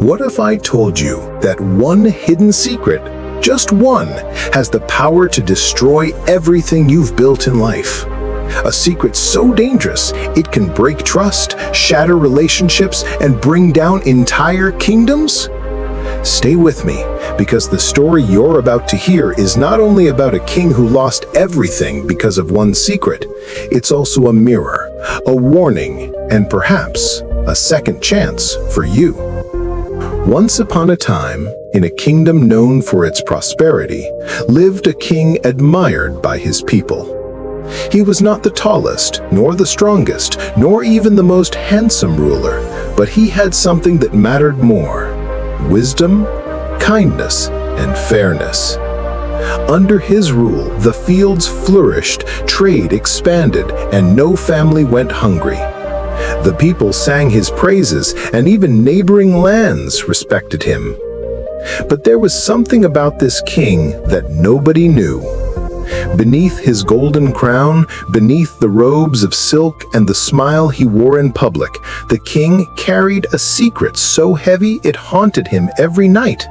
What if I told you that one hidden secret, just one, has the power to destroy everything you've built in life? A secret so dangerous, it can break trust, shatter relationships, and bring down entire kingdoms? Stay with me, because the story you're about to hear is not only about a king who lost everything because of one secret, it's also a mirror, a warning, and perhaps a second chance for you. Once upon a time, in a kingdom known for its prosperity, lived a king admired by his people. He was not the tallest, nor the strongest, nor even the most handsome ruler, but he had something that mattered more: wisdom, kindness, and fairness. Under his rule, the fields flourished, trade expanded, and no family went hungry. The people sang his praises, and even neighboring lands respected him. But there was something about this king that nobody knew. Beneath his golden crown, beneath the robes of silk and the smile he wore in public, the king carried a secret so heavy it haunted him every night.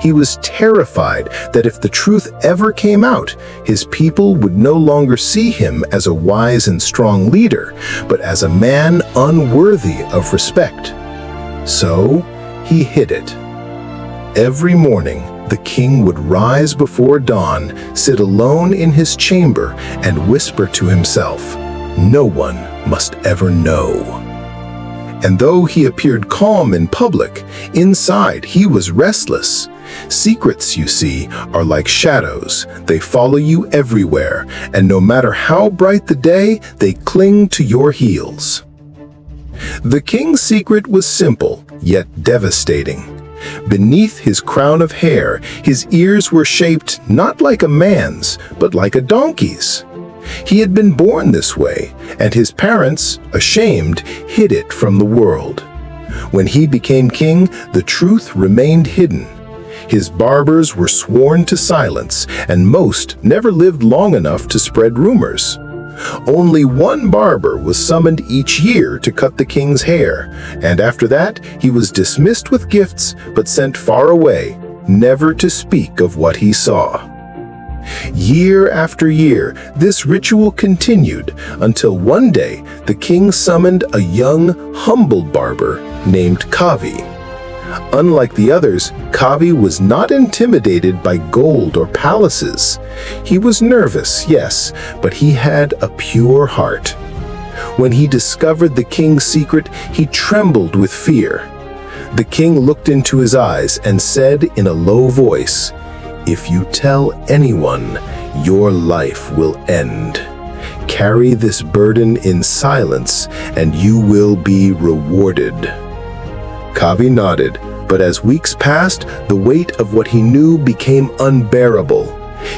He was terrified that if the truth ever came out, his people would no longer see him as a wise and strong leader, but as a man unworthy of respect. So he hid it. Every morning, the king would rise before dawn, sit alone in his chamber, and whisper to himself, "No one must ever know." And though he appeared calm in public, inside he was restless. Secrets, you see, are like shadows. They follow you everywhere, and no matter how bright the day, they cling to your heels. The king's secret was simple, yet devastating. Beneath his crown of hair, his ears were shaped not like a man's, but like a donkey's. He had been born this way, and his parents, ashamed, hid it from the world. When he became king, the truth remained hidden. His barbers were sworn to silence, and most never lived long enough to spread rumors. Only one barber was summoned each year to cut the king's hair, and after that he was dismissed with gifts but sent far away, never to speak of what he saw. Year after year, this ritual continued until one day the king summoned a young, humble barber named Kavi. Unlike the others, Kavi was not intimidated by gold or palaces. He was nervous, yes, but he had a pure heart. When he discovered the king's secret, he trembled with fear. The king looked into his eyes and said in a low voice, "If you tell anyone, your life will end. Carry this burden in silence, and you will be rewarded." Kavi nodded, but as weeks passed, the weight of what he knew became unbearable.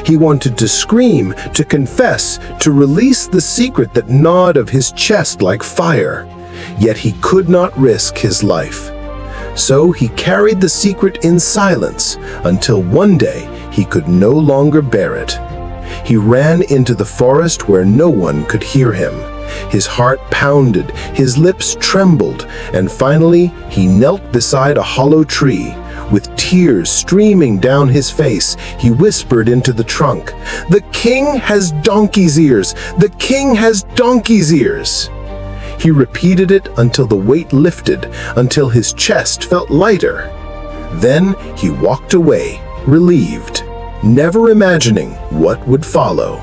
He wanted to scream, to confess, to release the secret that gnawed of his chest like fire. Yet he could not risk his life. So he carried the secret in silence until one day he could no longer bear it. He ran into the forest where no one could hear him. His heart pounded, his lips trembled, and finally he knelt beside a hollow tree. With tears streaming down his face, he whispered into the trunk, "The king has donkey's ears! The king has donkey's ears!" He repeated it until the weight lifted, until his chest felt lighter. Then he walked away, relieved, never imagining what would follow.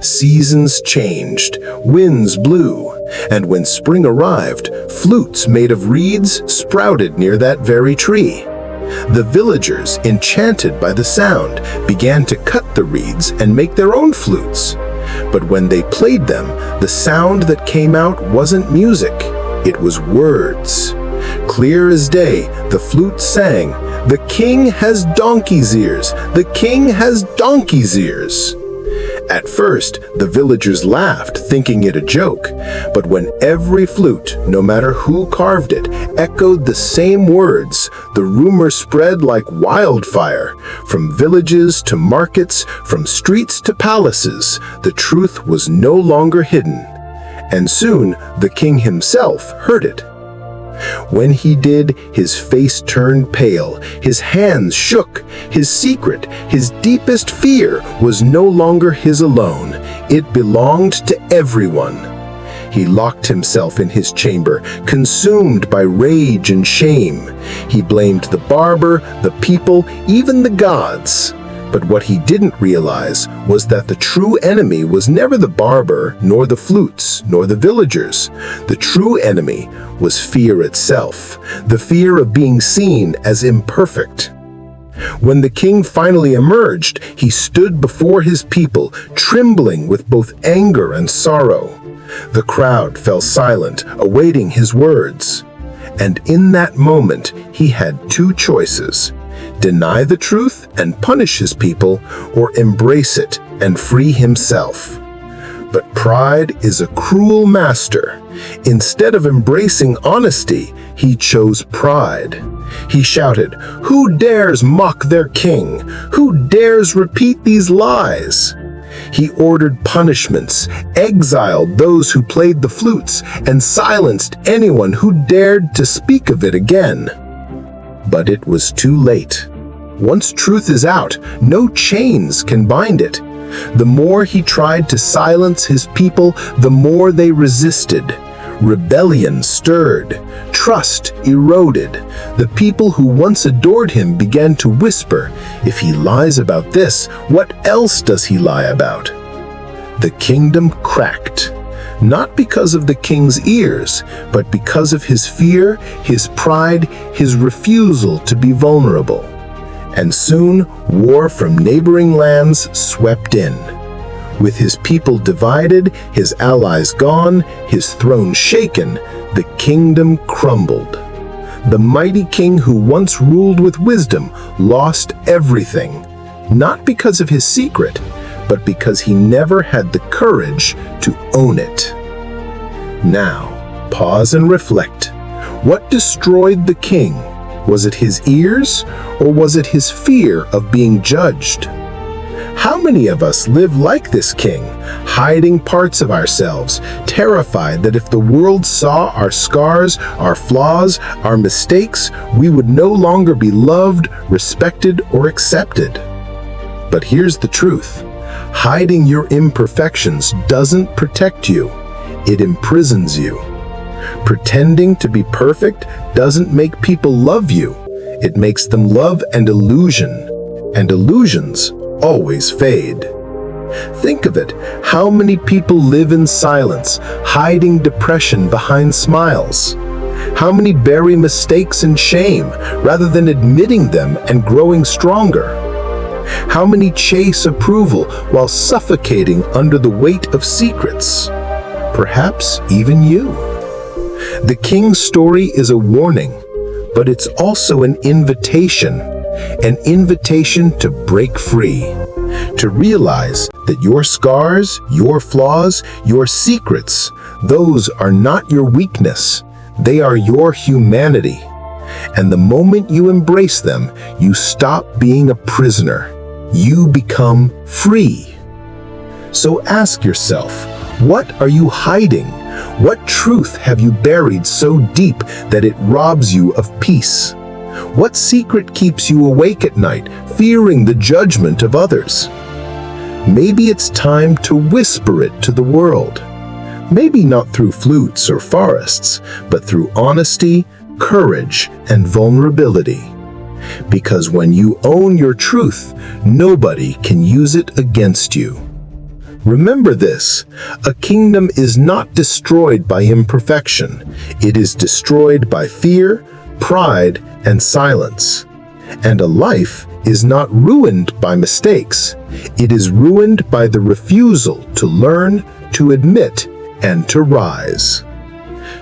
Seasons changed, winds blew, and when spring arrived, flutes made of reeds sprouted near that very tree. The villagers, enchanted by the sound, began to cut the reeds and make their own flutes. But when they played them, the sound that came out wasn't music, it was words. Clear as day, the flute sang, "The king has donkey's ears! The king has donkey's ears!" At first, the villagers laughed, thinking it a joke, but when every flute, no matter who carved it, echoed the same words, the rumor spread like wildfire. From villages to markets, from streets to palaces, the truth was no longer hidden. And soon, the king himself heard it. When he did, his face turned pale, his hands shook. His secret, his deepest fear, was no longer his alone. It belonged to everyone. He locked himself in his chamber, consumed by rage and shame. He blamed the barber, the people, even the gods. But what he didn't realize was that the true enemy was never the barber, nor the flutes, nor the villagers. The true enemy was fear itself, the fear of being seen as imperfect. When the king finally emerged, he stood before his people, trembling with both anger and sorrow. The crowd fell silent, awaiting his words. And in that moment, he had two choices: deny the truth and punish his people, or embrace it and free himself. But pride is a cruel master. Instead of embracing honesty, he chose pride. He shouted, "Who dares mock their king? Who dares repeat these lies?" He ordered punishments, exiled those who played the flutes, and silenced anyone who dared to speak of it again. But it was too late. Once truth is out, no chains can bind it. The more he tried to silence his people, the more they resisted. Rebellion stirred, trust eroded. The people who once adored him began to whisper, "If he lies about this, what else does he lie about?" The kingdom cracked, not because of the king's ears, but because of his fear, his pride, his refusal to be vulnerable. And soon, war from neighboring lands swept in. With his people divided, his allies gone, his throne shaken, the kingdom crumbled. The mighty king who once ruled with wisdom lost everything, not because of his secret, but because he never had the courage to own it. Now, pause and reflect. What destroyed the king? Was it his ears, or was it his fear of being judged? How many of us live like this king, hiding parts of ourselves, terrified that if the world saw our scars, our flaws, our mistakes, we would no longer be loved, respected, or accepted? But here's the truth. Hiding your imperfections doesn't protect you. It imprisons you. Pretending to be perfect doesn't make people love you. It makes them love an illusion. And illusions always fade. Think of it. How many people live in silence, hiding depression behind smiles? How many bury mistakes in shame rather than admitting them and growing stronger? How many chase approval while suffocating under the weight of secrets? Perhaps even you. The king's story is a warning, but it's also an invitation to break free, to realize that your scars, your flaws, your secrets, those are not your weakness. They are your humanity. And the moment you embrace them, you stop being a prisoner. You become free. So ask yourself, what are you hiding? What truth have you buried so deep that it robs you of peace? What secret keeps you awake at night, fearing the judgment of others? Maybe it's time to whisper it to the world. Maybe not through flutes or forests, but through honesty, courage, and vulnerability. Because when you own your truth, nobody can use it against you. Remember this, a kingdom is not destroyed by imperfection. It is destroyed by fear, pride, and silence. And a life is not ruined by mistakes. It is ruined by the refusal to learn, to admit, and to rise.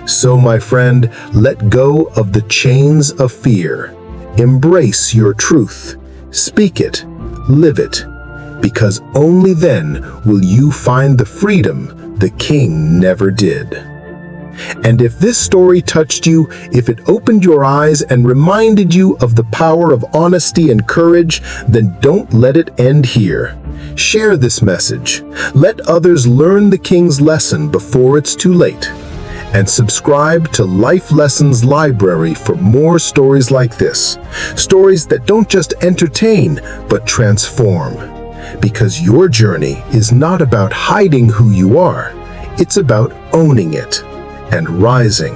So, my friend, let go of the chains of fear. Embrace your truth. Speak it. Live it. Because only then will you find the freedom the king never did. And if this story touched you, if it opened your eyes and reminded you of the power of honesty and courage, then don't let it end here. Share this message. Let others learn the king's lesson before it's too late. And subscribe to Life Lessons Library for more stories like this. Stories that don't just entertain, but transform. Because your journey is not about hiding who you are, it's about owning it and rising.